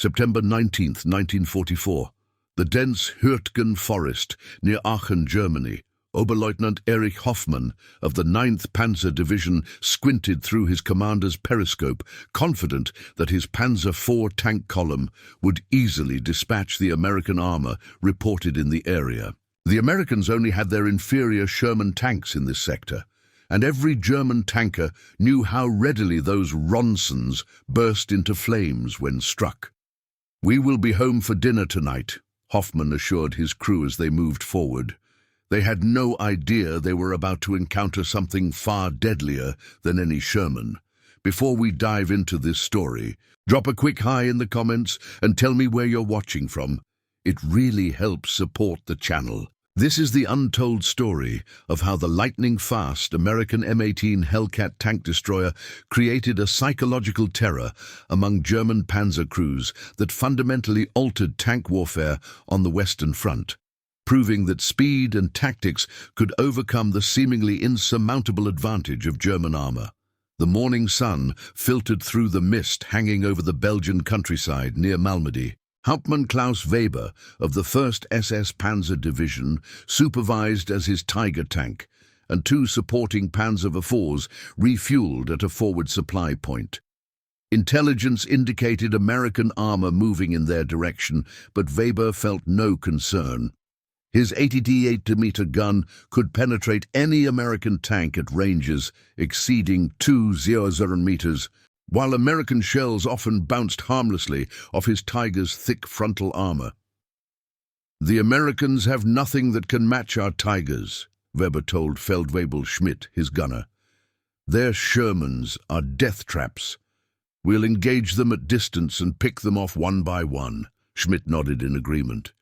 September 19th, 1944. The dense Hürtgen forest near Aachen, Germany. Oberleutnant Erich Hoffmann of the 9th Panzer Division squinted through his commander's periscope, confident that his Panzer IV tank column would easily dispatch the American armor reported in the area. The Americans only had their inferior Sherman tanks in this sector, and every German tanker knew how readily those Ronsons burst into flames when struck. "We will be home for dinner tonight," Hoffmann assured his crew as they moved forward. They had no idea they were about to encounter something far deadlier than any Sherman. Before we dive into this story, drop a quick hi in the comments and tell me where you're watching from. It really helps support the channel. This is the untold story of how the lightning-fast American M18 Hellcat tank destroyer created a psychological terror among German Panzer crews that fundamentally altered tank warfare on the Western Front, proving that speed and tactics could overcome the seemingly insurmountable advantage of German armor. The morning sun filtered through the mist hanging over the Belgian countryside near Malmedy. Hauptmann Klaus Weber of the 1st SS Panzer Division supervised as his Tiger tank, and 2 supporting Panzer IVs refueled at a forward supply point. Intelligence indicated American armor moving in their direction, but Weber felt no concern. His 88mm gun could penetrate any American tank at ranges exceeding 200 meters, while American shells often bounced harmlessly off his Tiger's thick frontal armor. "The Americans have nothing that can match our Tigers," Weber told Feldwebel Schmidt, his gunner. "Their Shermans are death traps. We'll engage them at distance and pick them off one by one." Schmidt nodded in agreement.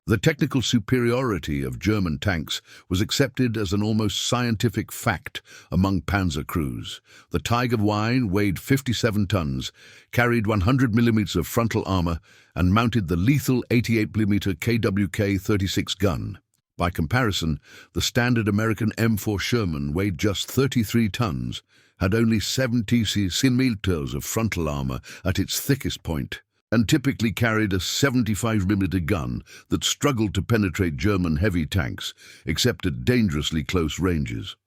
The technical superiority of German tanks was accepted as an almost scientific fact among Panzer crews. The Tiger Wine weighed 57 tons, carried 100 mm of frontal armor, and mounted the lethal 88mm KWK-36 gun. By comparison, the standard American M4 Sherman weighed just 33 tons, had only 70 cm of frontal armor at its thickest point, and typically carried a 75mm gun that struggled to penetrate German heavy tanks, except at dangerously close ranges.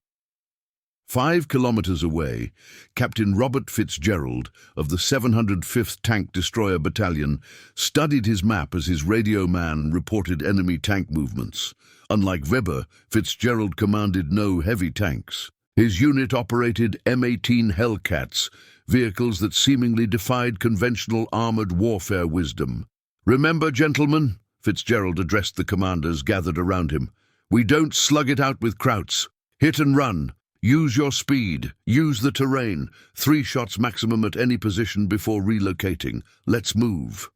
5 kilometers away, Captain Robert Fitzgerald of the 705th Tank Destroyer Battalion studied his map as his radio man reported enemy tank movements. Unlike Weber, Fitzgerald commanded no heavy tanks. His unit operated M18 Hellcats, vehicles that seemingly defied conventional armored warfare wisdom. "Remember, gentlemen," Fitzgerald addressed the commanders gathered around him, "we don't slug it out with krauts. Hit and run. Use your speed. Use the terrain. 3 shots maximum at any position before relocating. Let's move."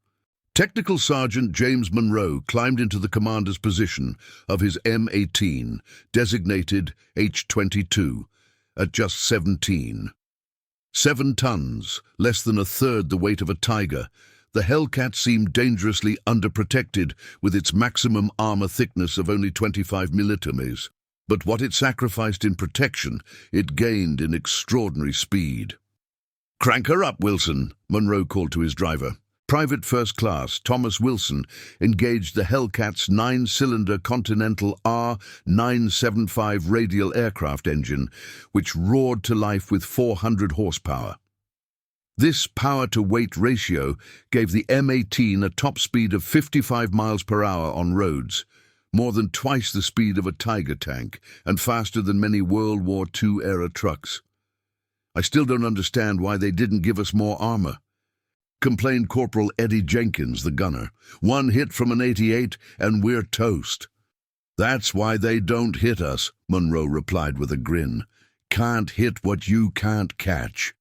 Technical Sergeant James Monroe climbed into the commander's position of his M18, designated H-22, at just 7 tons, less than a third the weight of a Tiger. The Hellcat seemed dangerously underprotected with its maximum armor thickness of only 25 millimeters. But what it sacrificed in protection, it gained in extraordinary speed. "Crank her up, Wilson," Monroe called to his driver. Private First Class Thomas Wilson engaged the Hellcat's 9-cylinder Continental R975 radial aircraft engine, which roared to life with 400 horsepower. This power-to-weight ratio gave the M18 a top speed of 55 miles per hour on roads, more than twice the speed of a Tiger tank and faster than many World War II-era trucks. "I still don't understand why they didn't give us more armor," complained Corporal Eddie Jenkins, the gunner. "One hit from an 88 and we're toast." "That's why they don't hit us," Monroe replied with a grin. "Can't hit what you can't catch."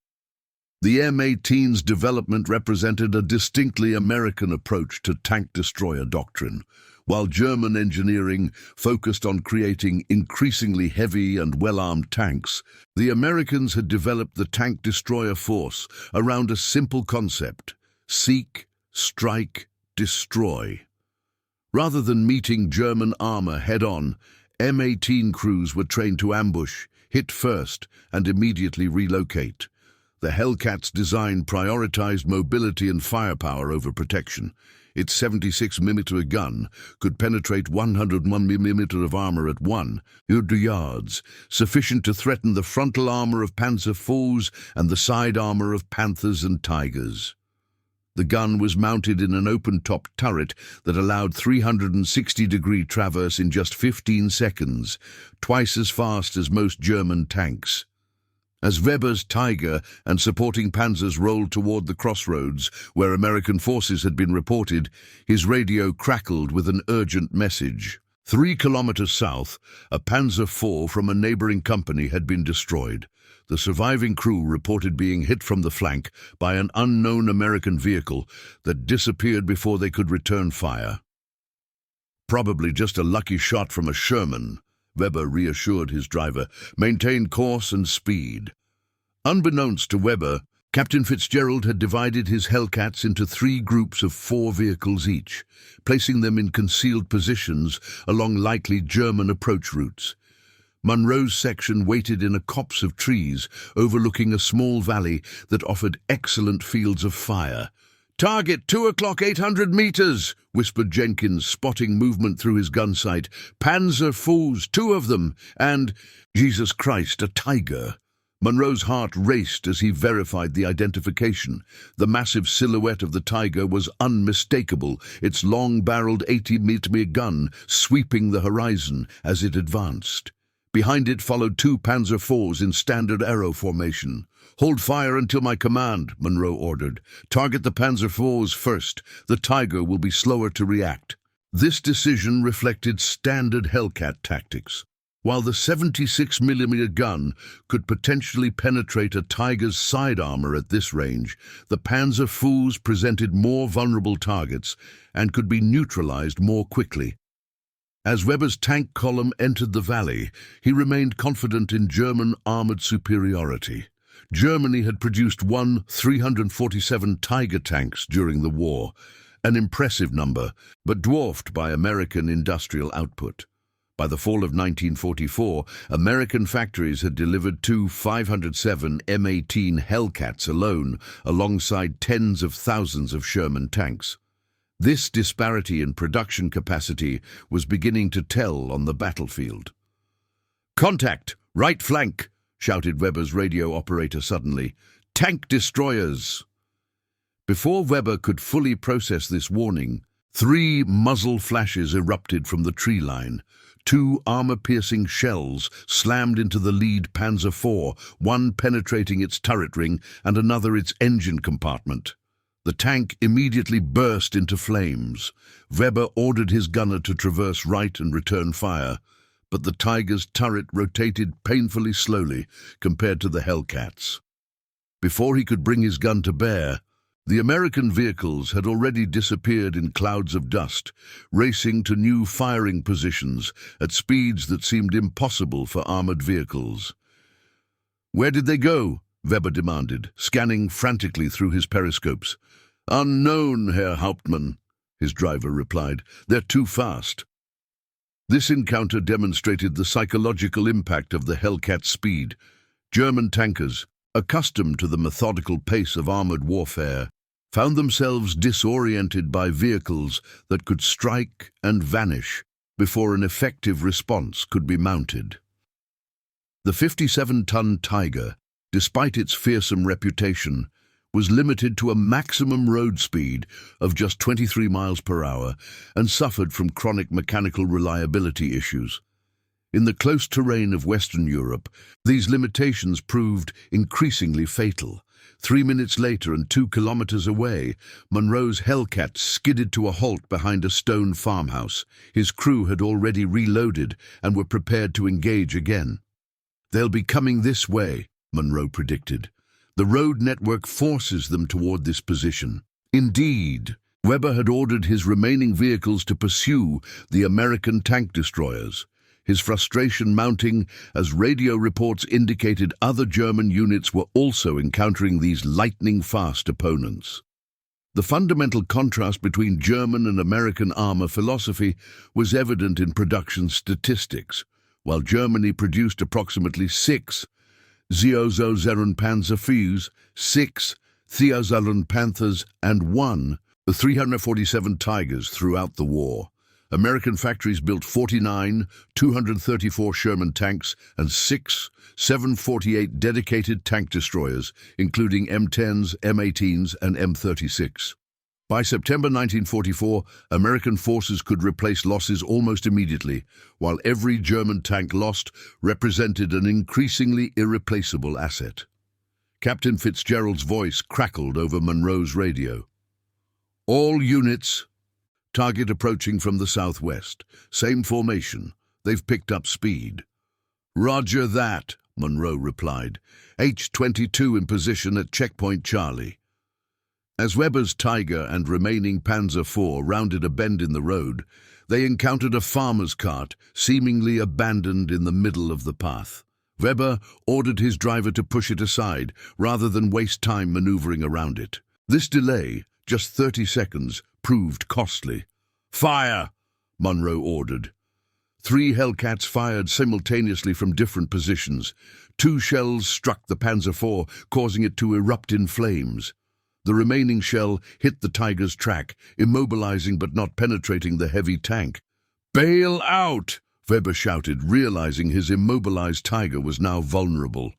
The M18's development represented a distinctly American approach to tank destroyer doctrine. While German engineering focused on creating increasingly heavy and well-armed tanks, the Americans had developed the tank destroyer force around a simple concept: seek, strike, destroy. Rather than meeting German armor head-on, M18 crews were trained to ambush, hit first, and immediately relocate. The Hellcat's design prioritized mobility and firepower over protection. Its 76mm gun could penetrate 101mm of armor at 100 yards, sufficient to threaten the frontal armor of Panzer IVs and the side armor of Panthers and Tigers. The gun was mounted in an open-top turret that allowed 360-degree traverse in just 15 seconds, twice as fast as most German tanks. As Weber's Tiger and supporting panzers rolled toward the crossroads where American forces had been reported, his radio crackled with an urgent message. 3 kilometers south, a Panzer IV from a neighboring company had been destroyed. The surviving crew reported being hit from the flank by an unknown American vehicle that disappeared before they could return fire. Probably just a lucky shot from a Sherman, Weber reassured his driver. Maintain course and speed. Unbeknownst to Weber, Captain Fitzgerald had divided his Hellcats into 3 groups of 4 vehicles each, placing them in concealed positions along likely German approach routes. Munro's section waited in a copse of trees overlooking a small valley that offered excellent fields of fire. "Target 2 o'clock, 800 meters, whispered Jenkins, spotting movement through his gun sight. "Panzer IVs, 2 of them, and, Jesus Christ, a Tiger." Munro's heart raced as he verified the identification. The massive silhouette of the Tiger was unmistakable, its long-barreled 80mm gun sweeping the horizon as it advanced. Behind it followed 2 Panzer IVs in standard arrow formation. "Hold fire until my command," Munro ordered. "Target the Panzer IVs first. The Tiger will be slower to react." This decision reflected standard Hellcat tactics. While the 76mm gun could potentially penetrate a Tiger's side armor at this range, the Panzer IVs presented more vulnerable targets and could be neutralized more quickly. As Weber's tank column entered the valley, he remained confident in German armored superiority. Germany had produced 347 Tiger tanks during the war, an impressive number, but dwarfed by American industrial output. By the fall of 1944, American factories had delivered 507 M18 Hellcats alone, alongside tens of thousands of Sherman tanks. This disparity in production capacity was beginning to tell on the battlefield. "Contact! Right flank!" shouted Weber's radio operator suddenly. "Tank destroyers!" Before Weber could fully process this warning, 3 muzzle flashes erupted from the tree line. 2 armor-piercing shells slammed into the lead Panzer IV, one penetrating its turret ring and another its engine compartment. The tank immediately burst into flames. Weber ordered his gunner to traverse right and return fire, but the Tiger's turret rotated painfully slowly compared to the Hellcats. Before he could bring his gun to bear, the American vehicles had already disappeared in clouds of dust, racing to new firing positions at speeds that seemed impossible for armored vehicles. "Where did they go?" Weber demanded, scanning frantically through his periscopes. "Unknown, Herr Hauptmann," his driver replied. "They're too fast." This encounter demonstrated the psychological impact of the Hellcat's speed. German tankers, accustomed to the methodical pace of armored warfare, found themselves disoriented by vehicles that could strike and vanish before an effective response could be mounted. The 57-ton Tiger, despite its fearsome reputation, was limited to a maximum road speed of just 23 miles per hour and suffered from chronic mechanical reliability issues. In the close terrain of Western Europe, these limitations proved increasingly fatal. 3 minutes later and 2 kilometers away, Munro's Hellcat skidded to a halt behind a stone farmhouse. His crew had already reloaded and were prepared to engage again. "They'll be coming this way," Munro predicted. "The road network forces them toward this position." Indeed, Weber had ordered his remaining vehicles to pursue the American tank destroyers, his frustration mounting as radio reports indicated other German units were also encountering these lightning-fast opponents. The fundamental contrast between German and American armor philosophy was evident in production statistics. While Germany produced approximately 6, Zeozozeren Panzer Fuse, 6 Theozeren Panthers, and 1 347 Tigers throughout the war. American factories built 49 234 Sherman tanks and 6 748 dedicated tank destroyers, including M10s, M18s, and M36. By September 1944, American forces could replace losses almost immediately, while every German tank lost represented an increasingly irreplaceable asset. Captain Fitzgerald's voice crackled over Monroe's radio. "All units, target approaching from the southwest. Same formation. They've picked up speed." "Roger that," Monroe replied. "H-22 in position at checkpoint Charlie." As Weber's Tiger and remaining Panzer IV rounded a bend in the road, they encountered a farmer's cart, seemingly abandoned in the middle of the path. Weber ordered his driver to push it aside, rather than waste time maneuvering around it. This delay, just 30 seconds, proved costly. "Fire!" Monroe ordered. 3 Hellcats fired simultaneously from different positions. 2 shells struck the Panzer IV, causing it to erupt in flames. The remaining shell hit the Tiger's track, immobilizing but not penetrating the heavy tank. "Bail out!" Weber shouted, realizing his immobilized Tiger was now vulnerable.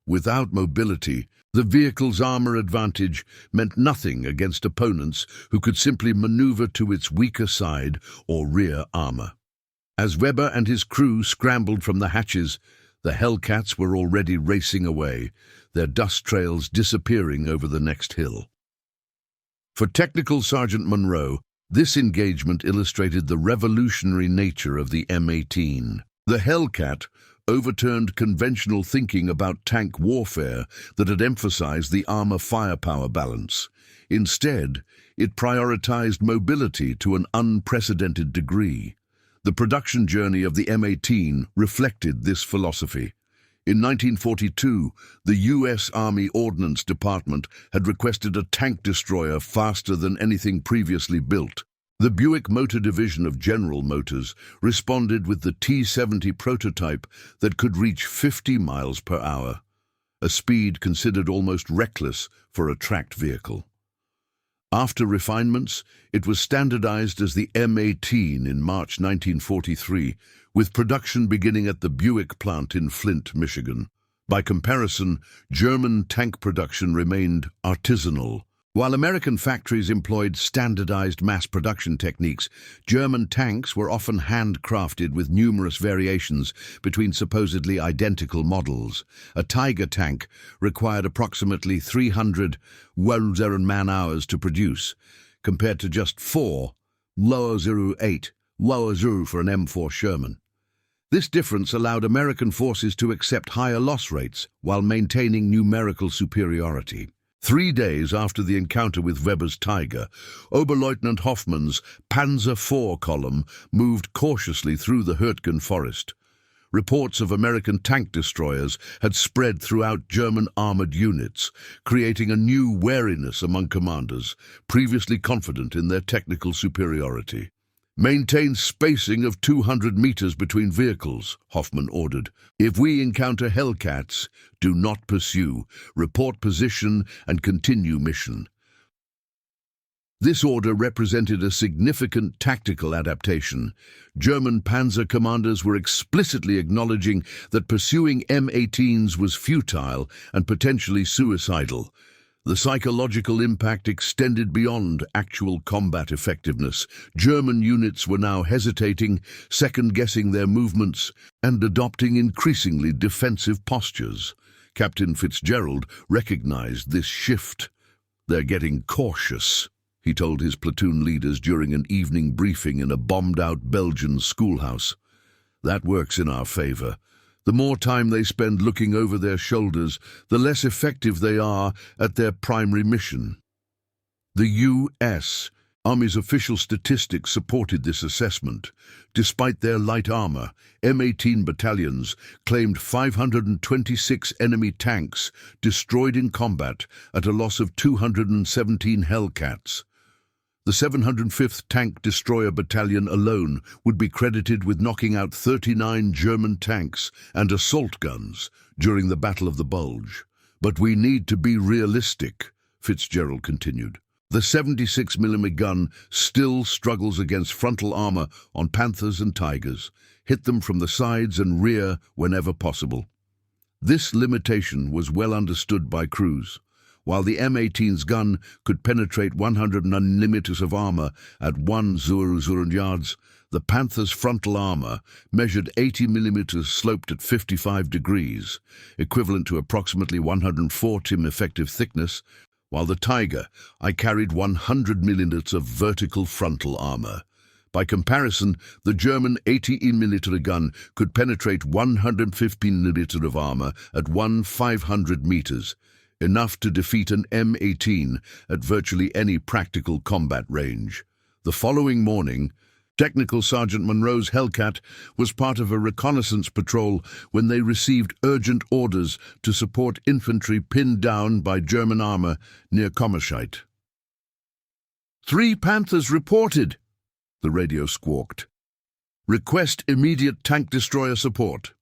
Without mobility, the vehicle's armor advantage meant nothing against opponents who could simply maneuver to its weaker side or rear armor. As Weber and his crew scrambled from the hatches, the Hellcats were already racing away, their dust trails disappearing over the next hill. For Technical Sergeant Monroe, this engagement illustrated the revolutionary nature of the M18. The Hellcat overturned conventional thinking about tank warfare that had emphasized the armor firepower balance. Instead, it prioritized mobility to an unprecedented degree. The production journey of the M18 reflected this philosophy. In 1942, the U.S. Army Ordnance Department had requested a tank destroyer faster than anything previously built. The Buick Motor Division of General Motors responded with the T-70 prototype that could reach 50 miles per hour, a speed considered almost reckless for a tracked vehicle. After refinements, it was standardized as the M18 in March 1943, with production beginning at the Buick plant in Flint, Michigan. By comparison, German tank production remained artisanal. While American factories employed standardized mass production techniques, German tanks were often handcrafted with numerous variations between supposedly identical models. A Tiger tank required approximately 300 man-hours to produce, compared to just 4 08 for an M4 Sherman. This difference allowed American forces to accept higher loss rates while maintaining numerical superiority. 3 days after the encounter with Weber's Tiger, Oberleutnant Hoffmann's Panzer IV column moved cautiously through the Hürtgen forest. Reports of American tank destroyers had spread throughout German armored units, creating a new wariness among commanders, previously confident in their technical superiority. "Maintain spacing of 200 meters between vehicles," Hoffmann ordered. "If we encounter Hellcats, do not pursue. Report position and continue mission." This order represented a significant tactical adaptation. German Panzer commanders were explicitly acknowledging that pursuing M18s was futile and potentially suicidal. The psychological impact extended beyond actual combat effectiveness. German units were now hesitating, second-guessing their movements, and adopting increasingly defensive postures. Captain Fitzgerald recognized this shift. "They're getting cautious," he told his platoon leaders during an evening briefing in a bombed-out Belgian schoolhouse. "That works in our favor. The more time they spend looking over their shoulders, the less effective they are at their primary mission." The U.S. Army's official statistics supported this assessment. Despite their light armor, M18 battalions claimed 526 enemy tanks destroyed in combat at a loss of 217 Hellcats. The 705th Tank Destroyer Battalion alone would be credited with knocking out 39 German tanks and assault guns during the Battle of the Bulge. But we need to be realistic, Fitzgerald continued. The 76mm gun still struggles against frontal armor on Panthers and Tigers, hit them from the sides and rear whenever possible. This limitation was well understood by crews. While the M18's gun could penetrate 109 millimeters of armor at 1,000 yards, the Panther's frontal armor measured 80 millimeters sloped at 55 degrees, equivalent to approximately 140 effective thickness, while the Tiger carried 100 millimeters of vertical frontal armor. By comparison, the German 80mm gun could penetrate 115 millimeters of armor at 1,500 meters, enough to defeat an M18 at virtually any practical combat range. The following morning, Technical Sergeant Monroe's Hellcat was part of a reconnaissance patrol when they received urgent orders to support infantry pinned down by German armor near Kommerscheid. 3 Panthers reported, the radio squawked. Request immediate tank destroyer support.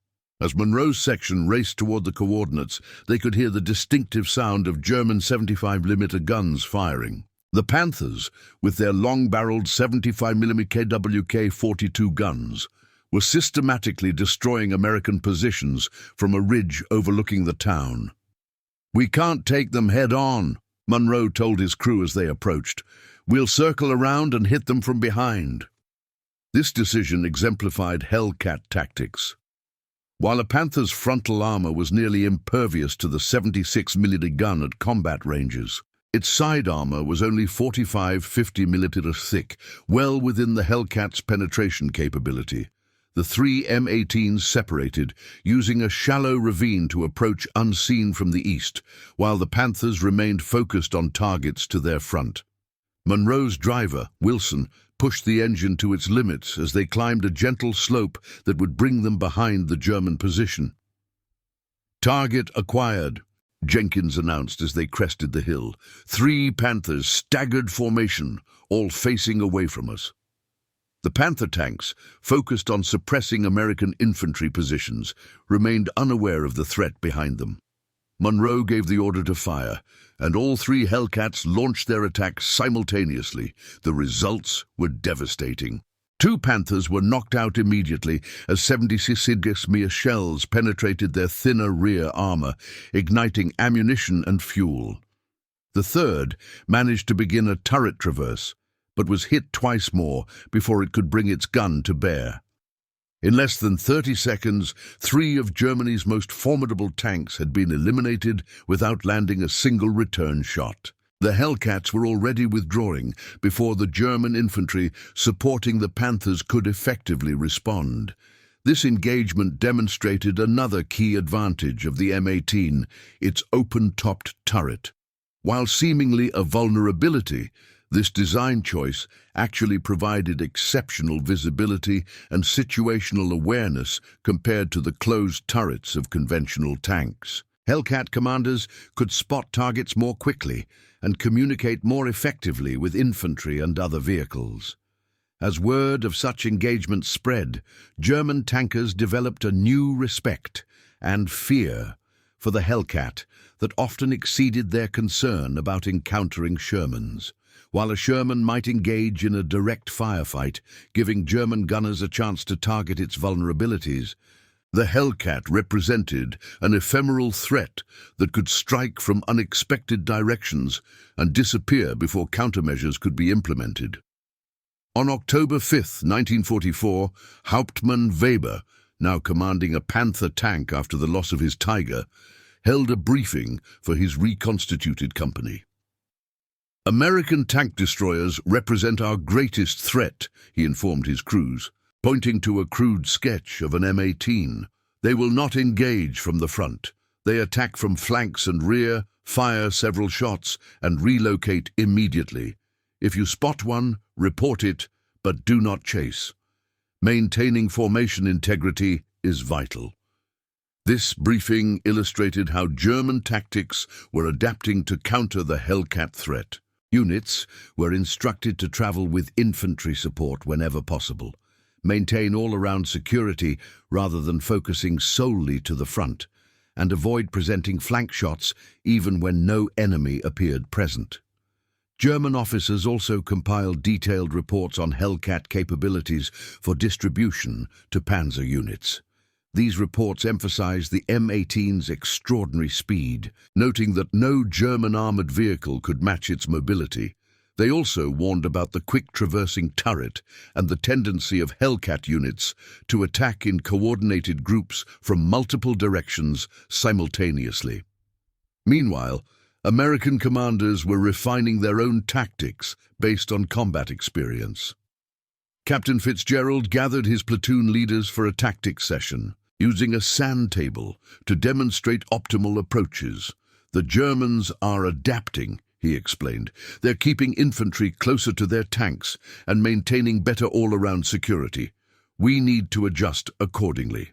As Monroe's section raced toward the coordinates, they could hear the distinctive sound of German 75mm guns firing. The Panthers, with their long-barreled 75mm KWK-42 guns, were systematically destroying American positions from a ridge overlooking the town. "We can't take them head-on," Monroe told his crew as they approached. "We'll circle around and hit them from behind." This decision exemplified Hellcat tactics. While a Panther's frontal armor was nearly impervious to the 76mm gun at combat ranges, its side armor was only 45-50 millimeters thick, well within the Hellcat's penetration capability. The 3 M18s separated, using a shallow ravine to approach unseen from the east, while the Panthers remained focused on targets to their front. Monroe's driver, Wilson, pushed the engine to its limits as they climbed a gentle slope that would bring them behind the German position. "Target acquired," Jenkins announced as they crested the hill. 3 Panthers, staggered formation, all facing away from us. The Panther tanks, focused on suppressing American infantry positions, remained unaware of the threat behind them. Monroe gave the order to fire, and all 3 Hellcats launched their attacks simultaneously. The results were devastating. 2 Panthers were knocked out immediately as 76mm shells penetrated their thinner rear armor, igniting ammunition and fuel. The third managed to begin a turret traverse, but was hit twice more before it could bring its gun to bear. In less than 30 seconds, 3 of Germany's most formidable tanks had been eliminated without landing a single return shot. The Hellcats were already withdrawing before the German infantry supporting the Panthers could effectively respond. This engagement demonstrated another key advantage of the M18, its open-topped turret. While seemingly a vulnerability, this design choice actually provided exceptional visibility and situational awareness compared to the closed turrets of conventional tanks. Hellcat commanders could spot targets more quickly and communicate more effectively with infantry and other vehicles. As word of such engagement spread, German tankers developed a new respect and fear for the Hellcat that often exceeded their concern about encountering Shermans. While a Sherman might engage in a direct firefight, giving German gunners a chance to target its vulnerabilities, the Hellcat represented an ephemeral threat that could strike from unexpected directions and disappear before countermeasures could be implemented. On October 5, 1944, Hauptmann Weber, now commanding a Panther tank after the loss of his Tiger, held a briefing for his reconstituted company. "American tank destroyers represent our greatest threat," he informed his crews, pointing to a crude sketch of an M18. "They will not engage from the front. They attack from flanks and rear, fire several shots, and relocate immediately. If you spot one, report it, but do not chase. Maintaining formation integrity is vital." This briefing illustrated how German tactics were adapting to counter the Hellcat threat. Units were instructed to travel with infantry support whenever possible, maintain all-around security rather than focusing solely to the front, and avoid presenting flank shots even when no enemy appeared present. German officers also compiled detailed reports on Hellcat capabilities for distribution to Panzer units. These reports emphasized the M18's extraordinary speed, noting that no German armored vehicle could match its mobility. They also warned about the quick traversing turret and the tendency of Hellcat units to attack in coordinated groups from multiple directions simultaneously. Meanwhile, American commanders were refining their own tactics based on combat experience. Captain Fitzgerald gathered his platoon leaders for a tactics session, using a sand table to demonstrate optimal approaches. "The Germans are adapting," he explained. "They're keeping infantry closer to their tanks and maintaining better all-around security. We need to adjust accordingly."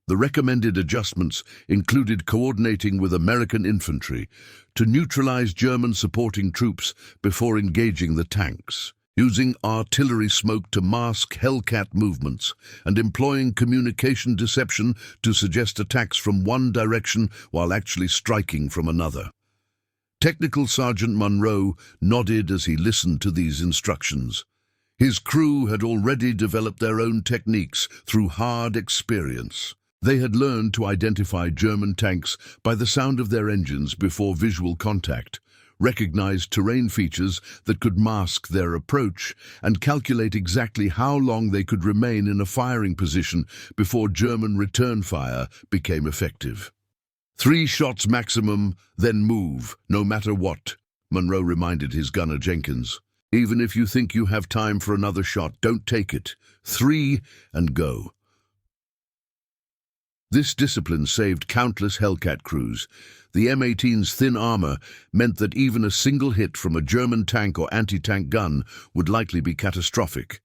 The recommended adjustments included coordinating with American infantry to neutralize German supporting troops before engaging the tanks, using artillery smoke to mask Hellcat movements, and employing communication deception to suggest attacks from one direction while actually striking from another. Technical Sergeant Munro nodded as he listened to these instructions. His crew had already developed their own techniques through hard experience. They had learned to identify German tanks by the sound of their engines before visual contact, recognized terrain features that could mask their approach, and calculate exactly how long they could remain in a firing position before German return fire became effective. 3 shots maximum, then move, no matter what, Munro reminded his gunner Jenkins. "Even if you think you have time for another shot, don't take it. 3 and go." This discipline saved countless Hellcat crews. The M18's thin armor meant that even a single hit from a German tank or anti-tank gun would likely be catastrophic.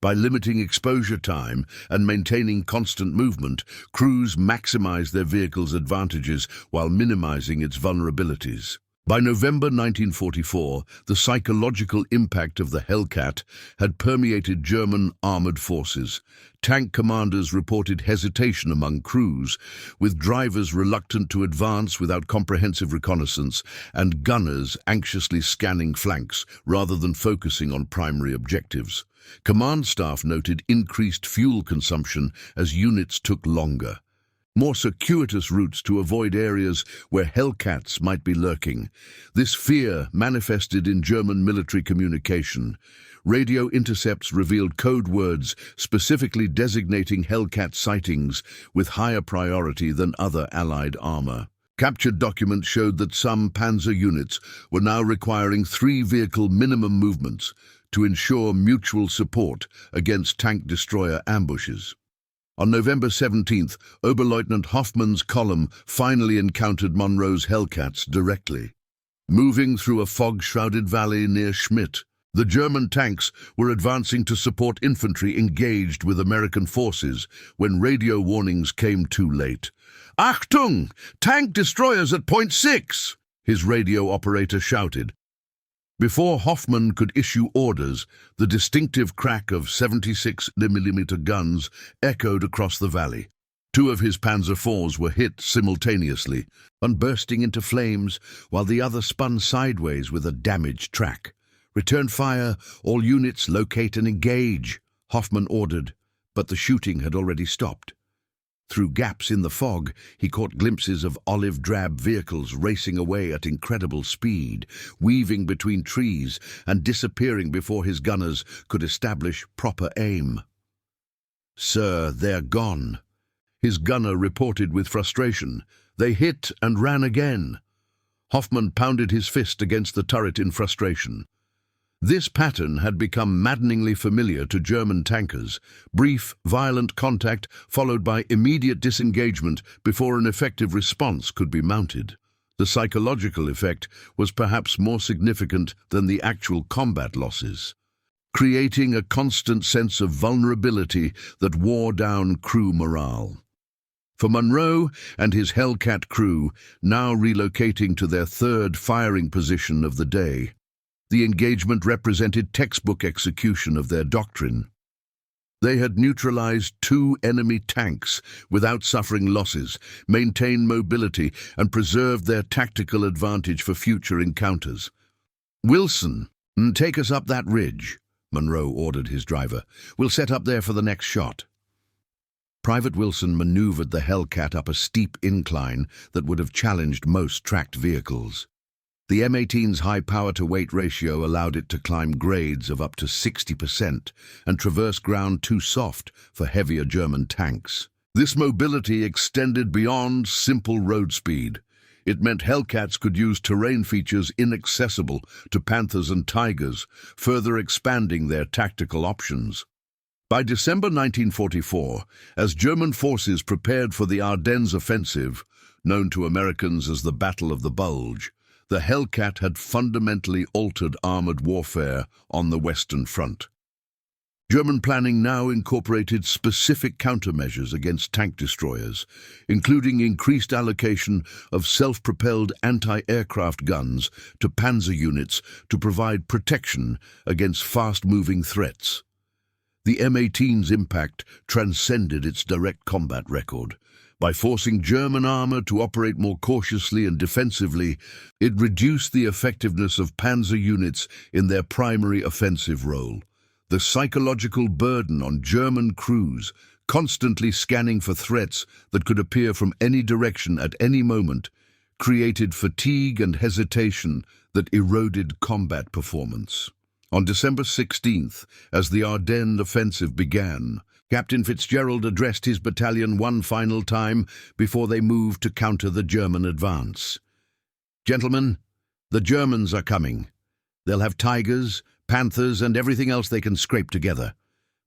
By limiting exposure time and maintaining constant movement, crews maximized their vehicle's advantages while minimizing its vulnerabilities. By November 1944, the psychological impact of the Hellcat had permeated German armored forces. Tank commanders reported hesitation among crews, with drivers reluctant to advance without comprehensive reconnaissance and gunners anxiously scanning flanks rather than focusing on primary objectives. Command staff noted increased fuel consumption as units took longer. More circuitous routes to avoid areas where Hellcats might be lurking. This fear manifested in German military communication. Radio intercepts revealed code words specifically designating Hellcat sightings with higher priority than other Allied armor. Captured documents showed that some Panzer units were now requiring 3-vehicle minimum movements to ensure mutual support against tank destroyer ambushes. On November 17th, Oberleutnant Hoffmann's column finally encountered Munro's Hellcats directly. Moving through a fog-shrouded valley near Schmidt, the German tanks were advancing to support infantry engaged with American forces when radio warnings came too late. "Achtung! Tank destroyers at point 6!" his radio operator shouted. Before Hoffmann could issue orders, the distinctive crack of 76mm guns echoed across the valley. 2 of his Panzer IVs were hit simultaneously, one bursting into flames while the other spun sideways with a damaged track. "Return fire, all units locate and engage," Hoffmann ordered, but the shooting had already stopped. Through gaps in the fog, he caught glimpses of olive-drab vehicles racing away at incredible speed, weaving between trees and disappearing before his gunners could establish proper aim. "Sir, they're gone," his gunner reported with frustration. "They hit and ran again." Hoffmann pounded his fist against the turret in frustration. This pattern had become maddeningly familiar to German tankers: brief, violent contact followed by immediate disengagement before an effective response could be mounted. The psychological effect was perhaps more significant than the actual combat losses, creating a constant sense of vulnerability that wore down crew morale. For Munro and his Hellcat crew, now relocating to their 3rd firing position of the day, The engagement represented textbook execution of their doctrine. They had neutralized 2 enemy tanks without suffering losses, maintained mobility, and preserved their tactical advantage for future encounters. "Wilson, take us up that ridge," Monroe ordered his driver. "We'll set up there for the next shot." Private Wilson maneuvered the Hellcat up a steep incline that would have challenged most tracked vehicles. The M18's high power-to-weight ratio allowed it to climb grades of up to 60% and traverse ground too soft for heavier German tanks. This mobility extended beyond simple road speed. It meant Hellcats could use terrain features inaccessible to Panthers and Tigers, further expanding their tactical options. By December 1944, as German forces prepared for the Ardennes offensive, known to Americans as the Battle of the Bulge, the Hellcat had fundamentally altered armored warfare on the Western Front. German planning now incorporated specific countermeasures against tank destroyers, including increased allocation of self-propelled anti-aircraft guns to Panzer units to provide protection against fast-moving threats. The M18's impact transcended its direct combat record. By forcing German armor to operate more cautiously and defensively, it reduced the effectiveness of Panzer units in their primary offensive role. The psychological burden on German crews, constantly scanning for threats that could appear from any direction at any moment, created fatigue and hesitation that eroded combat performance. On December 16th, as the Ardennes offensive began, Captain Fitzgerald addressed his battalion one final time before they moved to counter the German advance. "Gentlemen, the Germans are coming. They'll have Tigers, Panthers, and everything else they can scrape together.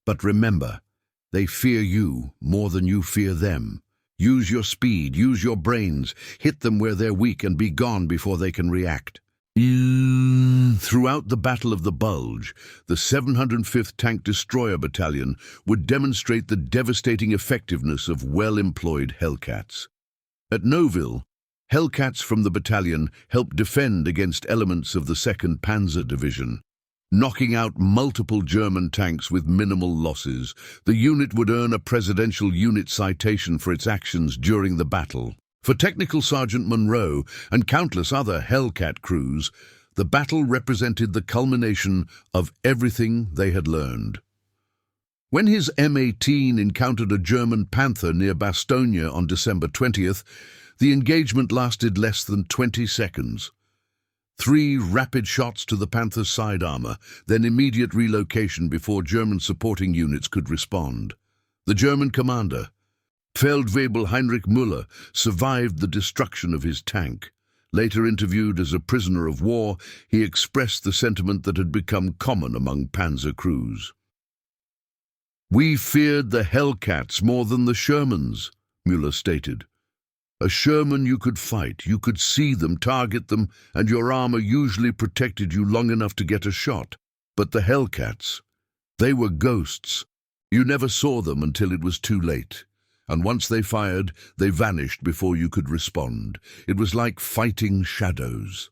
But remember, they fear you more than you fear them. Use your speed, use your brains, hit them where they're weak and be gone before they can react." Throughout the Battle of the Bulge, the 705th Tank Destroyer Battalion would demonstrate the devastating effectiveness of well-employed Hellcats. At Nouville, Hellcats from the battalion helped defend against elements of the 2nd Panzer Division. Knocking out multiple German tanks with minimal losses, the unit would earn a Presidential Unit Citation for its actions during the battle. For Technical Sergeant Monroe and countless other Hellcat crews, the battle represented the culmination of everything they had learned. When his M18 encountered a German Panther near Bastogne on December 20th, the engagement lasted less than 20 seconds. 3 rapid shots to the Panther's side armor, then immediate relocation before German supporting units could respond. The German commander, Feldwebel Heinrich Müller, survived the destruction of his tank. Later interviewed as a prisoner of war, he expressed the sentiment that had become common among Panzer crews. "We feared the Hellcats more than the Shermans," Müller stated. "A Sherman you could fight, you could see them, target them, and your armor usually protected you long enough to get a shot. But the Hellcats, they were ghosts. You never saw them until it was too late. And once they fired, they vanished before you could respond. It was like fighting shadows."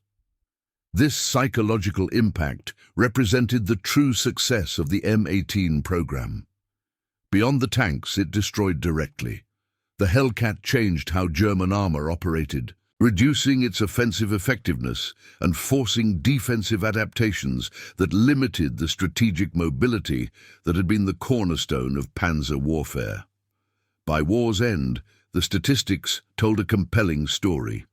This psychological impact represented the true success of the M18 program. Beyond the tanks, it destroyed directly. The Hellcat changed how German armor operated, reducing its offensive effectiveness and forcing defensive adaptations that limited the strategic mobility that had been the cornerstone of Panzer warfare. By war's end, the statistics told a compelling story.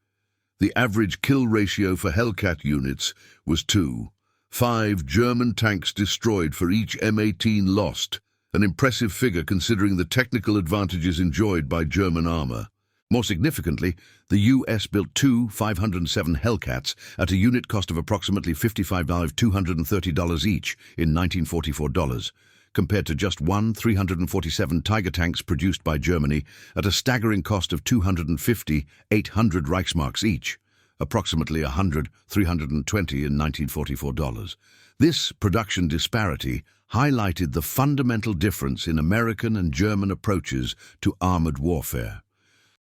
The average kill ratio for Hellcat units was 2. 5 German tanks destroyed for each M18 lost, an impressive figure considering the technical advantages enjoyed by German armor. More significantly, the US built 2 507 Hellcats at a unit cost of approximately $55,230 each in 1944 dollars, compared to just 1 347 Tiger tanks produced by Germany at a staggering cost of 250,800 Reichsmarks each, approximately 320 in 1944 dollars. This production disparity highlighted the fundamental difference in American and German approaches to armored warfare.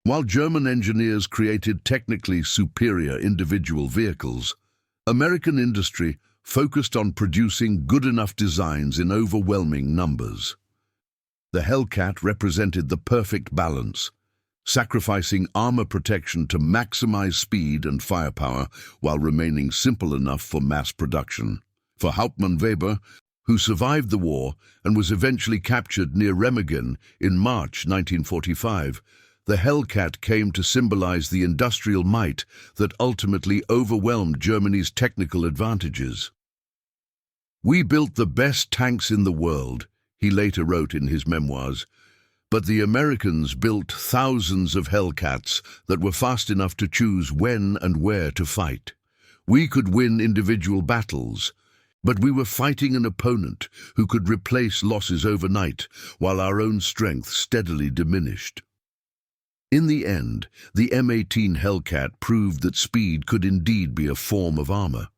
While German engineers created technically superior individual vehicles, American industry focused on producing good enough designs in overwhelming numbers. The Hellcat represented the perfect balance, sacrificing armor protection to maximize speed and firepower while remaining simple enough for mass production. For Hauptmann Weber, who survived the war and was eventually captured near Remagen in March 1945, the Hellcat came to symbolize the industrial might that ultimately overwhelmed Germany's technical advantages. "We built the best tanks in the world," he later wrote in his memoirs, "but the Americans built thousands of Hellcats that were fast enough to choose when and where to fight. We could win individual battles, but we were fighting an opponent who could replace losses overnight while our own strength steadily diminished." In the end, the M18 Hellcat proved that speed could indeed be a form of armor.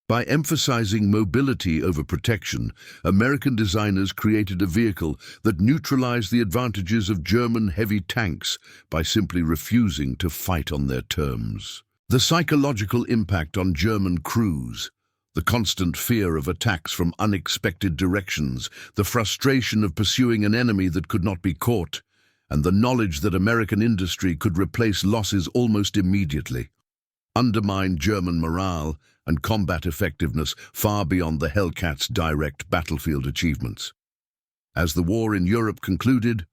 By emphasizing mobility over protection, American designers created a vehicle that neutralized the advantages of German heavy tanks by simply refusing to fight on their terms. The psychological impact on German crews, the constant fear of attacks from unexpected directions, the frustration of pursuing an enemy that could not be caught, and the knowledge that American industry could replace losses almost immediately, undermined German morale and combat effectiveness far beyond the Hellcat's direct battlefield achievements. As the war in Europe concluded,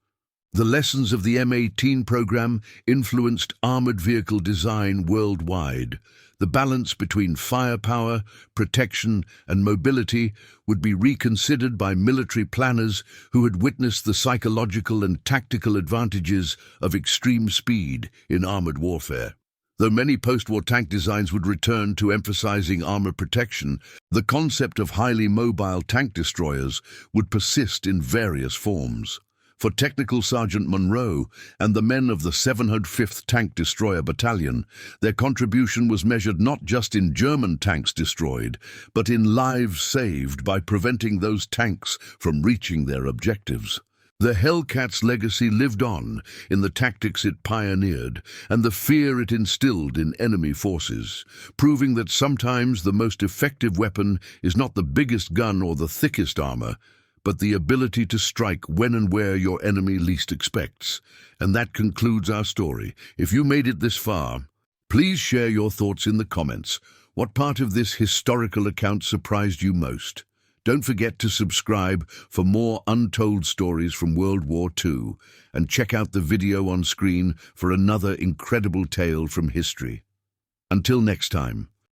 the lessons of the M18 program influenced armored vehicle design worldwide. The balance between firepower, protection, and mobility would be reconsidered by military planners who had witnessed the psychological and tactical advantages of extreme speed in armored warfare. Though many post-war tank designs would return to emphasizing armor protection, the concept of highly mobile tank destroyers would persist in various forms. For Technical Sergeant Monroe and the men of the 705th Tank Destroyer Battalion, their contribution was measured not just in German tanks destroyed, but in lives saved by preventing those tanks from reaching their objectives. The Hellcat's legacy lived on in the tactics it pioneered and the fear it instilled in enemy forces, proving that sometimes the most effective weapon is not the biggest gun or the thickest armor, but the ability to strike when and where your enemy least expects. And that concludes our story. If you made it this far, please share your thoughts in the comments. What part of this historical account surprised you most? Don't forget to subscribe for more untold stories from World War II, and check out the video on screen for another incredible tale from history. Until next time.